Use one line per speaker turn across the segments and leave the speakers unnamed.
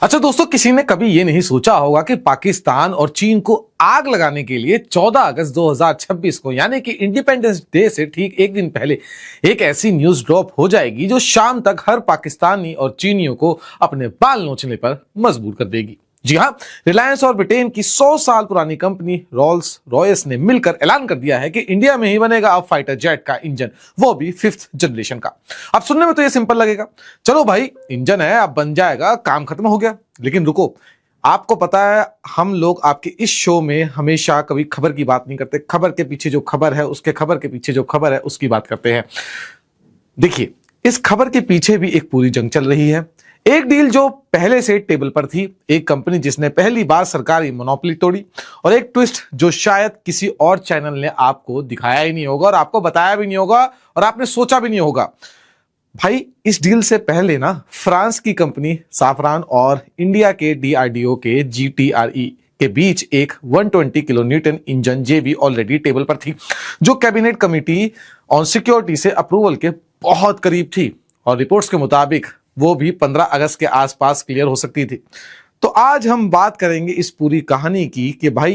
अच्छा दोस्तों, किसी ने कभी ये नहीं सोचा होगा कि पाकिस्तान और चीन को आग लगाने के लिए 14 अगस्त 2026 को यानी कि इंडिपेंडेंस डे से ठीक एक दिन पहले एक ऐसी न्यूज ड्रॉप हो जाएगी जो शाम तक हर पाकिस्तानी और चीनियों को अपने बाल नोचने पर मजबूर कर देगी। जी हां, रिलायंस और ब्रिटेन की 100 साल पुरानी कंपनी रोल्स रॉयस ने मिलकर ऐलान कर दिया है कि इंडिया में ही बनेगा अब फाइटर जेट का इंजन, वो भी 5th जनरेशन का। अब सुनने में तो ये सिंपल लगेगा, चलो भाई इंजन है अब बन जाएगा, काम खत्म हो गया। लेकिन रुको, आपको पता है हम लोग आपके इस शो में हमेशा कभी खबर की बात नहीं करते, खबर के पीछे जो खबर है उसके खबर के पीछे जो खबर है उसकी बात करते हैं। देखिए, इस खबर के पीछे भी एक पूरी जंग चल रही है। एक डील जो पहले से टेबल पर थी, एक कंपनी जिसने पहली बार सरकारी मोनोपोली तोड़ी, और एक ट्विस्ट जो शायद किसी और चैनल ने आपको दिखाया ही नहीं होगा और आपको बताया भी नहीं होगा और आपने सोचा भी नहीं होगा। भाई इस डील से पहले ना फ्रांस की कंपनी साफरान और इंडिया के डीआरडीओ के जीटीआरई के बीच एक 120 किलो न्यूटन इंजन जेवी ऑलरेडी टेबल पर थी, जो कैबिनेट कमेटी ऑन सिक्योरिटी से अप्रूवल के बहुत करीब थी और रिपोर्ट्स के मुताबिक वो भी 15 अगस्त के आसपास क्लियर हो सकती थी। तो आज हम बात करेंगे इस पूरी कहानी की कि भाई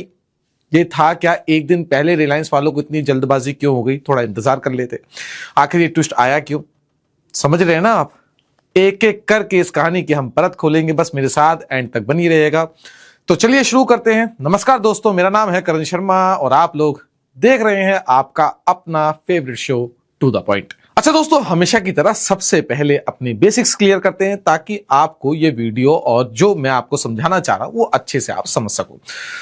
ये था क्या, एक दिन पहले रिलायंस वालों को इतनी जल्दबाजी क्यों हो गई, थोड़ा इंतजार कर लेते, आखिर ये ट्विस्ट आया क्यों, समझ रहे हैं ना आप। एक एक करके इस कहानी की हम परत खोलेंगे, बस मेरे साथ एंड तक बनी रहेगा। तो चलिए शुरू करते हैं। नमस्कार दोस्तों, मेरा नाम है करण शर्मा और आप लोग देख रहे हैं आपका अपना favourite show to the point. अच्छा दोस्तों, हमेशा की तरह सबसे पहले अपनी बेसिक्स क्लियर करते हैं ताकि आपको ये वीडियो और जो मैं आपको समझाना चाह रहा हूं वो अच्छे से आप समझ सको।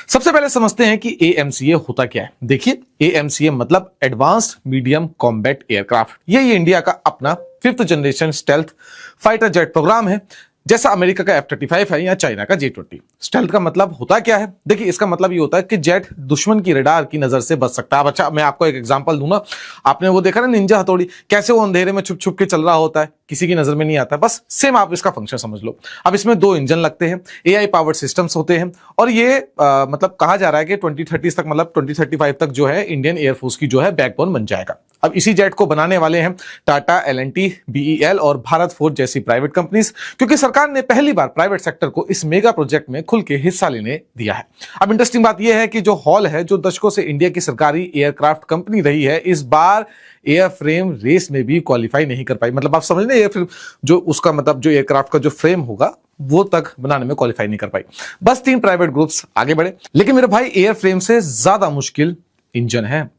सबसे पहले समझते हैं कि एएमसीए होता क्या है। देखिए, एएमसीए मतलब एडवांस्ड मीडियम कॉम्बैट एयरक्राफ्ट। ये इंडिया का अपना 5th generation stealth fighter jet programme है, जैसा अमेरिका का F-35 है या चाइना का J-20। स्टेल्थ का मतलब होता क्या है? देखिए, इसका मतलब ये होता है कि जेट दुश्मन की रडार की नजर से बच सकता है। अब अच्छा, मैं आपको एक एग्जांपल दूंगा। आपने वो देखा ना निंजा हथौड़ी, कैसे वो अंधेरे में छुप छुप के चल रहा होता है, किसी की नजर में नहीं आता। बस सेम आप इसका फंक्शन समझ लो। अब इसमें 2 इंजन लगते हैं, AI पावर्ड सिस्टम्स होते हैं और ये मतलब कहा जा रहा है कि 2030 तक, मतलब 2035 तक जो है इंडियन एयरफोर्स की जो है बैकबोन बन जाएगा। अब इसी जेट को बनाने वाले हैं टाटा, L&T, BEL और भारत फोर्ज जैसी प्राइवेट कंपनीज, क्योंकि सरकार ने पहली बार प्राइवेट सेक्टर को इस मेगा प्रोजेक्ट में खुल के हिस्सा लेने दिया है। अब इंटरेस्टिंग बात यह है कि जो हॉल है, जो दशकों से इंडिया की सरकारी एयरक्राफ्ट कंपनी रही है, इस बार एयरफ्रेम रेस में भी क्वालिफाई नहीं कर पाई। मतलब आप समझ लें, एयरफ्रेम जो उसका मतलब जो एयरक्राफ्ट का जो फ्रेम होगा वो तक बनाने में क्वालिफाई नहीं कर पाई। बस 3 प्राइवेट ग्रुप्स आगे बढ़े। लेकिन मेरे भाई, एयरफ्रेम से ज्यादा मुश्किल इंजन है।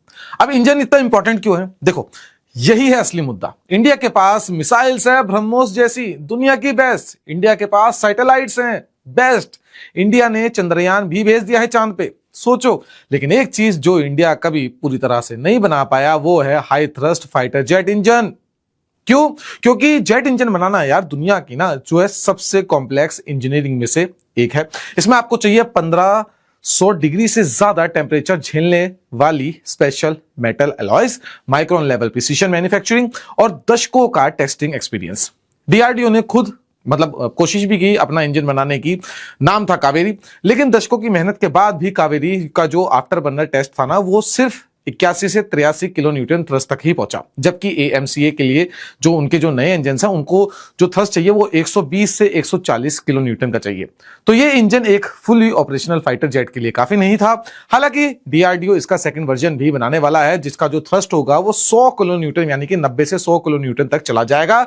अब इंजन इतना इंपॉर्टेंट क्यों है? देखो, यही है असली मुद्दा। इंडिया के पास मिसाइल्स है ब्रह्मोस जैसी, दुनिया की बेस्ट। इंडिया के पास सैटेलाइट्स हैं बेस्ट। इंडिया ने चंद्रयान भी भेज दिया है चांद पे, सोचो। लेकिन एक चीज जो इंडिया कभी पूरी तरह से नहीं बना पाया वो है high thrust fighter jet engine. क्यों? क्योंकि जेट इंजन बनाना यार दुनिया की ना जो है सबसे कॉम्प्लेक्स इंजीनियरिंग में से एक है। इसमें आपको चाहिए 1500 डिग्री से ज्यादा टेम्परेचर झेलने वाली special metal alloys, micron level precision manufacturing और दशकों का टेस्टिंग एक्सपीरियंस। डीआरडीओ ने खुद मतलब कोशिश भी की अपना इंजन बनाने की, नाम था कावेरी, लेकिन दशकों की मेहनत के बाद भी कावेरी का जो आफ्टर बर्नर टेस्ट था ना, वो सिर्फ 81 से 83 किलो न्यूटन थ्रस्ट तक ही पहुंचा। जबकि एएमसीए के लिए जो उनके जो नए इंजन हैं, उनको जो थ्रस्ट चाहिए वो 120 से 140 किलो न्यूटन का चाहिए। तो ये इंजन एक फुली ऑपरेशनल फाइटर जेट के लिए काफी नहीं था। हालांकि डीआरडीओ इसका सेकंड वर्जन भी बनाने वाला है, जिसका जो थ्रस्ट होगा वो 100 किलो न्यूटन यानी कि 90 से 100 किलो न्यूटन तक चला जाएगा,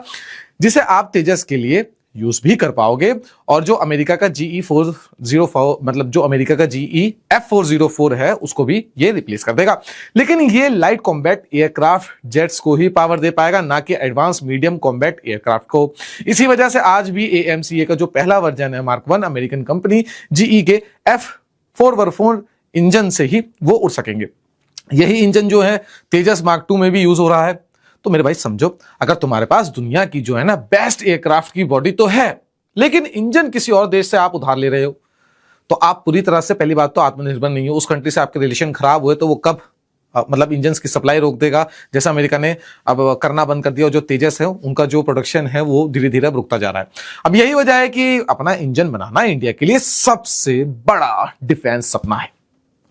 जिसे आप तेजस के लिए यूज भी कर पाओगे। और जो अमेरिका का GE404 मतलब जो अमेरिका का GE F404 है उसको भी ये रिप्लेस कर देगा। लेकिन ये लाइट कॉम्बैट एयरक्राफ्ट जेट्स को ही पावर दे पाएगा, ना कि एडवांस मीडियम कॉम्बैट एयरक्राफ्ट को। इसी वजह से आज भी एएमसीए का जो पहला वर्जन है मार्क 1 अमेरिकन कंपनी GE के F414 इंजन से ही वो उड़ सकेंगे। यही इंजन जो है तेजस मार्क 2 में भी यूज हो रहा है। तो मेरे भाई समझो, अगर तुम्हारे पास दुनिया की जो है ना बेस्ट एयरक्राफ्ट की बॉडी तो है, लेकिन इंजन किसी और देश से आप उधार ले रहे हो, तो आप पूरी तरह से पहली बात तो आत्मनिर्भर नहीं हो। उस कंट्री से आपके रिलेशन खराब हुए तो वो कब मतलब इंजन की सप्लाई रोक देगा, जैसा अमेरिका ने अब करना बंद कर दिया। जो तेजस है उनका जो प्रोडक्शन है वो धीरे धीरे रुकता जा रहा है। अब यही वजह है कि अपना इंजन बनाना इंडिया के लिए सबसे बड़ा डिफेंस सपना है।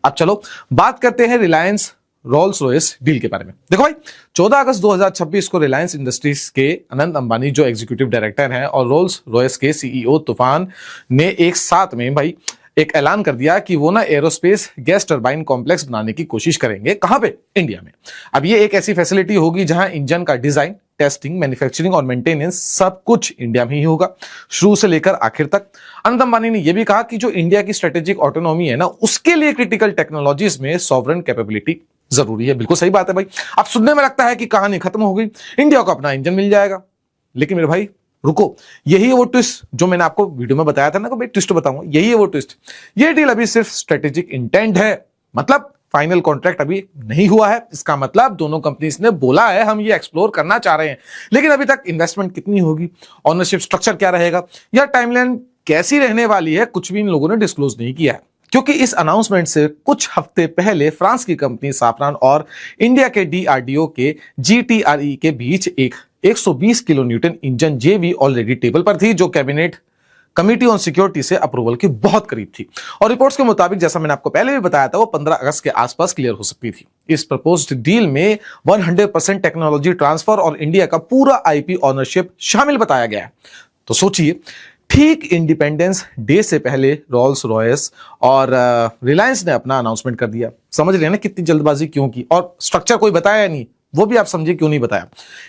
अब चलो बात करते हैं रिलायंस रोल्स रॉयस डील के बारे में। देखो भाई, 14 अगस्त 2026 को रिलायंस इंडस्ट्रीज के अनंत अंबानी जो एग्जीक्यूटिव डायरेक्टर हैं और रोल्स रॉयस के सीईओ तूफान ने एक साथ में भाई एक ऐलान कर दिया कि वो ना एरोस्पेस गैस टरबाइन कॉम्प्लेक्स बनाने की कोशिश करेंगे। कहां पे? इंडिया में। अब ये एक ऐसी फैसिलिटी होगी जहां इंजन का डिजाइन, टेस्टिंग, मैन्युफैक्चरिंग और मेंटेनेंस सब कुछ इंडिया में ही होगा, शुरू से लेकर आखिर तक। अनंत अंबानी ने यह भी कहा कि जो इंडिया की स्ट्रेटेजिक ऑटोनॉमी है ना, उसके लिए क्रिटिकल टेक्नोलॉजीज में सॉवरेन कैपेबिलिटी जरूरी है। बिल्कुल सही बात है भाई। अब सुनने में लगता है कि कहानी खत्म हो गई, इंडिया को अपना इंजन मिल जाएगा। लेकिन मेरे भाई रुको, यही है वो ट्विस्ट जो मैंने आपको वीडियो में बताया था ना, भाई ट्विस्ट बताऊंगा, यही है वो ट्विस्ट। ये डील अभी सिर्फ स्ट्रेटेजिक इंटेंट है, मतलब फाइनल कॉन्ट्रैक्ट अभी नहीं हुआ है। इसका मतलब दोनों कंपनीज ने बोला है हम ये एक्सप्लोर करना चाह रहे हैं, लेकिन अभी तक इन्वेस्टमेंट कितनी होगी, ऑनरशिप स्ट्रक्चर क्या रहेगा या टाइमलाइन कैसी रहने वाली है, कुछ भी इन लोगों ने डिस्क्लोज नहीं किया है। क्योंकि इस अनाउंसमेंट से कुछ हफ्ते पहले फ्रांस की कंपनी साफरान और इंडिया के डीआरडीओ के जीटीआरई के बीच एक 120 किलो न्यूटन इंजन जेवी ऑलरेडी टेबल पर थी, जो कैबिनेट कमिटी ऑन सिक्योरिटी से अप्रूवल के बहुत करीब थी। और रिपोर्ट्स के मुताबिक, जैसा मैंने आपको पहले भी बताया था, वो 15 अगस्त के आसपास क्लियर हो सकती थी। इस प्रपोज्ड डील में 100% टेक्नोलॉजी ट्रांसफर और इंडिया का पूरा आईपी ऑनरशिप शामिल बताया गया है। तो सोचिए, ठीक इंडिपेंडेंस डे से पहले रोल्स रॉयस और रिलायंस ने अपना अनाउंसमेंट कर दिया। समझ रहे हैं ना कितनी जल्दबाजी क्यों की, और स्ट्रक्चर कोई बताया नहीं, वो भी आप समझिए क्यों नहीं बताया।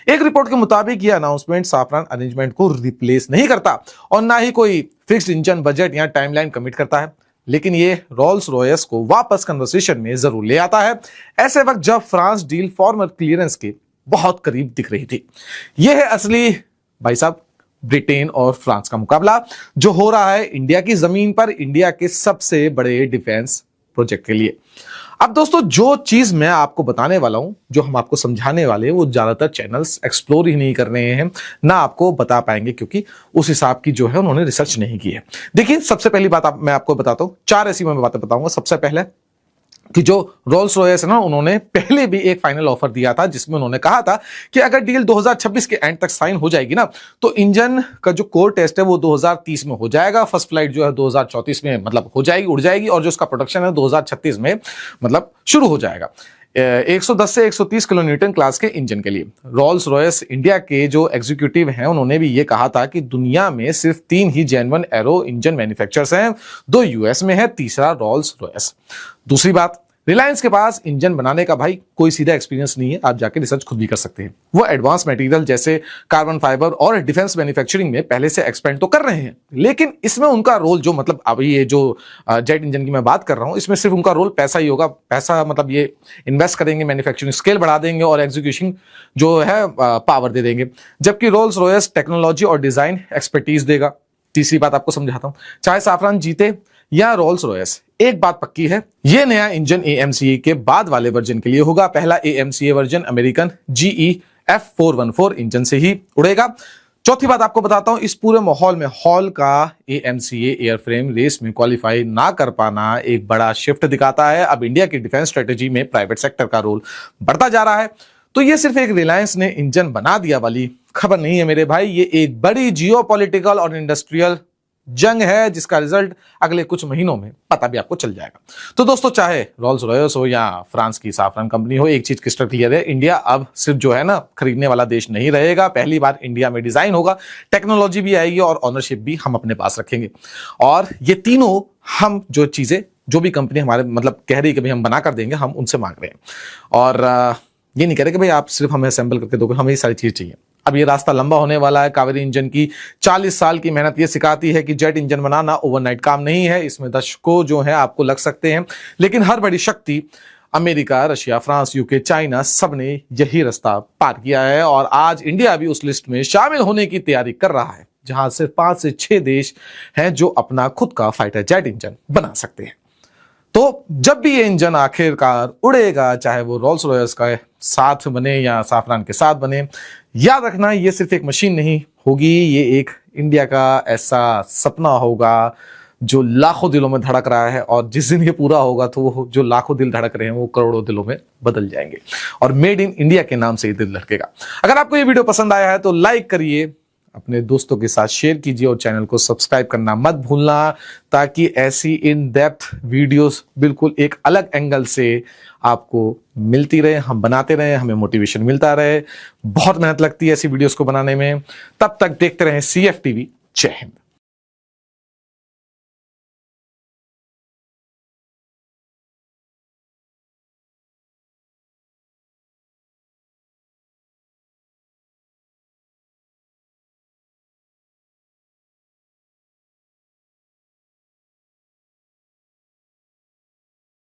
एक रिपोर्ट के मुताबिक यह अनाउंसमेंट साफरान अरेंजमेंट को रिप्लेस नहीं करता और ना ही कोई फिक्स्ड इंजन बजट या टाइमलाइन कमिट करता है, लेकिन ये रोल्स रॉयस को वापस कन्वर्सेशन में जरूर ले आता है, ऐसे वक्त जब फ्रांस डील फॉर्मल क्लियरेंस के बहुत करीब दिख रही थी। यह है असली भाई साहब ब्रिटेन और फ्रांस का मुकाबला, जो हो रहा है इंडिया की जमीन पर, इंडिया के सबसे बड़े डिफेंस प्रोजेक्ट के लिए। अब दोस्तों, जो चीज मैं आपको बताने वाला हूं, जो हम आपको समझाने वाले हैं, वो ज्यादातर चैनल्स एक्सप्लोर ही नहीं कर रहे हैं, ना आपको बता पाएंगे, क्योंकि उस हिसाब की जो है उन्होंने रिसर्च नहीं की है। देखिए, सबसे पहली बात मैं आपको बताता हूं, 4 ऐसी मैं बातें बताऊंगा। सबसे पहले कि जो रोल्स रॉयस है ना, उन्होंने पहले भी एक फाइनल ऑफर दिया था, जिसमें उन्होंने कहा था कि अगर डील 2026 के एंड तक साइन हो जाएगी ना, तो इंजन का जो कोर टेस्ट है वो 2030 में हो जाएगा, फर्स्ट फ्लाइट जो है 2034 में मतलब हो जाएगी, उड़ जाएगी, और जो उसका प्रोडक्शन है 2036 में मतलब शुरू हो जाएगा 110 से 130 किलो न्यूटन क्लास के इंजन के लिए। रोल्स रॉयस इंडिया के जो एग्जीक्यूटिव हैं, उन्होंने भी ये कहा था कि दुनिया में सिर्फ 3 ही जेन्युइन एरो इंजन मैन्युफैक्चरर्स हैं, 2 यूएस में है, तीसरा रोल्स रॉयस। दूसरी बात, रिलायंस के पास इंजन बनाने का भाई कोई सीधा एक्सपीरियंस नहीं है, आप जाके रिसर्च खुद भी कर सकते हैं। वो एडवांस मटेरियल जैसे कार्बन फाइबर और डिफेंस मैन्युफैक्चरिंग में पहले से एक्सपेंड तो कर रहे हैं, लेकिन इसमें उनका रोल जो मतलब अभी ये जो जेट इंजन की मैं बात कर रहा हूं, इसमें सिर्फ उनका रोल पैसा ही होगा। पैसा मतलब ये इन्वेस्ट करेंगे, मैन्युफैक्चरिंग स्केल बढ़ा देंगे और एग्जीक्यूशन जो है पावर दे देंगे, जबकि रोल्स रॉयस टेक्नोलॉजी और डिजाइन एक्सपर्टीज देगा। तीसरी बात आपको समझाता हूं, चाहे साफरान जीते या रोल्स रॉयस, एक बात पक्की है, यह नया इंजन AMCA के बाद वाले वर्जन के लिए होगा। पहला AMCA version American GE F414 engine से ही उड़ेगा। चौथी बात आपको बताता हूं, इस पूरे माहौल में हॉल का AMCA एयरफ्रेम रेस में क्वालिफाई ना कर पाना एक बड़ा शिफ्ट दिखाता है। अब इंडिया की डिफेंस स्ट्रेटेजी में प्राइवेट सेक्टर का रोल बढ़ता जा रहा है। तो ये सिर्फ एक रिलायंस ने इंजन बना दिया वाली खबर नहीं है मेरे भाई, ये एक बड़ी जियोपॉलिटिकल और इंडस्ट्रियल जंग है, जिसका रिजल्ट अगले कुछ महीनों में पता भी आपको चल जाएगा। तो दोस्तों, चाहे रोल्स रॉयस हो या फ्रांस की साफरान कंपनी हो, एक चीज क्रिस्टल क्लियर है, इंडिया अब सिर्फ जो है ना खरीदने वाला देश नहीं रहेगा। पहली बार इंडिया में डिजाइन होगा, टेक्नोलॉजी भी आएगी और ऑनरशिप भी हम अपने पास रखेंगे। और ये तीनों हम जो चीजें, जो भी कंपनी हमारे मतलब कह रही है कि भाई हम बना कर देंगे, हम उनसे मांग रहे हैं। और ये नहीं कह रहे कि भाई आप सिर्फ हमें असेंबल करके दोगे, हमें ये सारी चीज चाहिए। अब ये रास्ता लंबा होने वाला है। कावेरी इंजन की 40 साल की मेहनत ये सिखाती है कि जेट इंजन बनाना ओवरनाइट काम नहीं है, इसमें दशकों जो है आपको लग सकते हैं। लेकिन हर बड़ी शक्ति, America, Russia, France, UK, China, सबने यही रास्ता पार किया है और आज इंडिया भी उस लिस्ट में शामिल होने की तैयारी कर रहा है, जहां सिर्फ 5 से 6 देश हैं जो अपना खुद का फाइटर जेट इंजन बना सकते हैं। तो जब भी ये इंजन आखिरकार उड़ेगा, चाहे वो रोल्स रॉयस का साथ बने या साफरान के साथ बने, याद रखना ये सिर्फ एक मशीन नहीं होगी, ये एक इंडिया का ऐसा सपना होगा जो लाखों दिलों में धड़क रहा है। और जिस दिन ये पूरा होगा तो वो जो लाखों दिल धड़क रहे हैं वो करोड़ों दिलों में बदल जाएंगे और मेड इन इंडिया के नाम से ये दिल धड़केगा। अगर आपको ये वीडियो पसंद आया है तो लाइक करिए, अपने दोस्तों के साथ शेयर कीजिए और चैनल को सब्सक्राइब करना मत भूलना, ताकि ऐसी इन डेप्थ वीडियोस बिल्कुल एक अलग एंगल से आपको मिलती रहे, हम बनाते रहे, हमें मोटिवेशन मिलता रहे। बहुत मेहनत लगती है ऐसी वीडियोस को बनाने में। तब तक देखते रहें CF टीवी। जय हिंद।